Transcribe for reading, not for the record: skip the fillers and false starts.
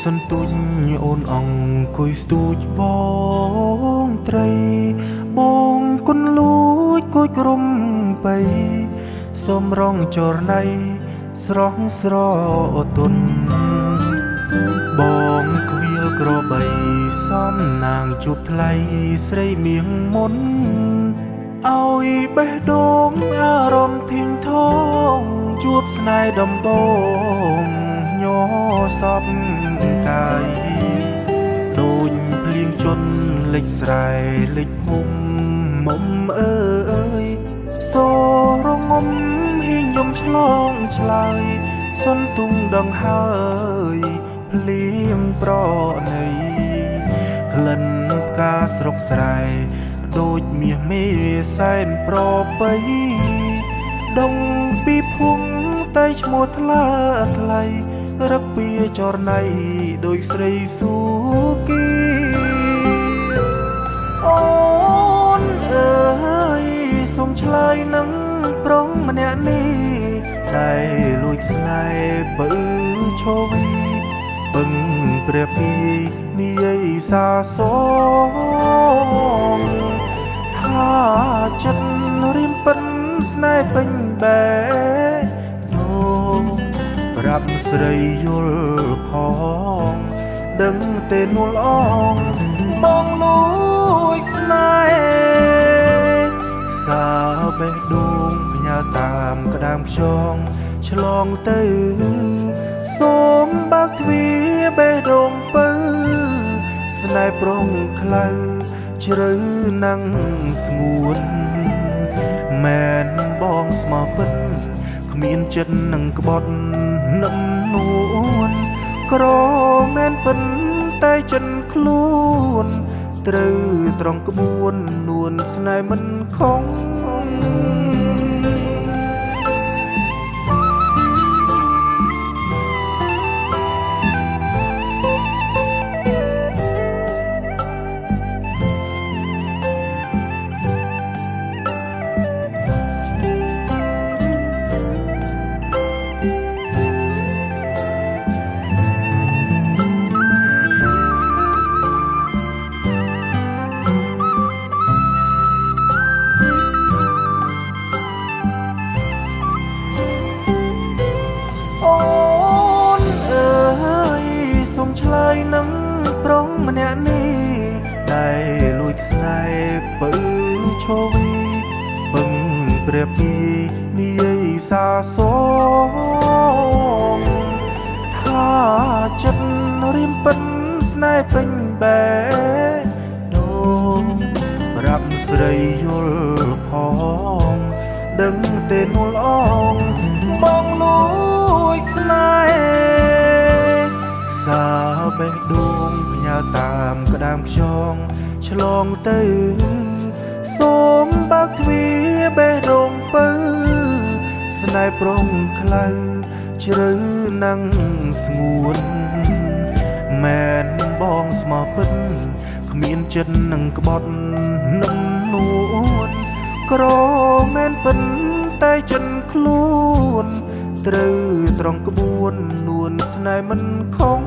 សន្ទុញអូនអង្គុយស្ទូចវងត្រីបងគុនលួចគួយក្រុមបៃសុំរងចរណៃស្រស់ស្រទុនបងគ្វាលក្របីសំណាងជួបថ្លៃស្រីមៀងមុនឲ្យបេះដូងអារម្មណ៍ធៀងថងជួបស្នេហ៍ដំបងញ័រសពកាយដូចភ្លៀងជន់លិចស្រែលិចភូមិមុំអើយសូរងំហ៊ីងយំឆ្លងឆ្លើយសន្ទុងដងហើយភ្លៀងប្រណីក្លិនផ្កាស្រុកស្រែដូចមាសមេសែនប្របីដងពីភូមិតែឈ្មោះថ្លាថ្លៃរកពីចរណៃដូចស្រីស៊ូគីអូនអើយសុំឆ្លើយនឹងប្រុងម្នាក់នេះដែលលួចស្នេហ៍បើឈោវីពឹងព្រះពីនិយាយសាសងថាចិត្តរៀមពិនស្នេហ៍ពេញបែប្រាប់ស្រីយល់ផងដឹងទេនួលអងបងលួចស្នេហ៍សាបេះដូងផ្ញើតាមក្តាមខ្យងឆ្លងទៅសូមបើកទ្វារបេះដូងពៅស្នេហ៍ប្រុងខ្លៅជ្រៅណាំងស្ងួនមែនបងស្មោះពិតគ្មានចិត្តនឹងក្បត់នឹមនួនក្រមែនពិនតែចិនខ្លួនត្រូវត្រង់ក្បួននួនស្នេហ៍មិនខំឆ្លើយនឹងប្រុងម្នាក់នេះដែលលួចស្នេហ៍បើឈោវីពឹងព្រះពីនិយាយសាសងថាចិត្តរៀមពិនស្នេហ៍ពេញបែដូងប្រាប់ស្រីយល់ផងដឹងទេនួលអងបងលួចស្នេហ៍សាបេះដូងផ្ញើតាមក្តាមខ្យងឆ្លងទៅសូមបើកទ្វារបេះដូងពៅស្នេហ៍ប្រុងខ្លៅជ្រៅណាំងស្ងួនមែនបងស្មោះពិតគ្មានចិត្តនឹងក្បត់នឹមនួនក្រមែនពិនតែចិនខ្លួនត្រូវត្រង់ក្បួននួនស្នេហ៍មិនខំ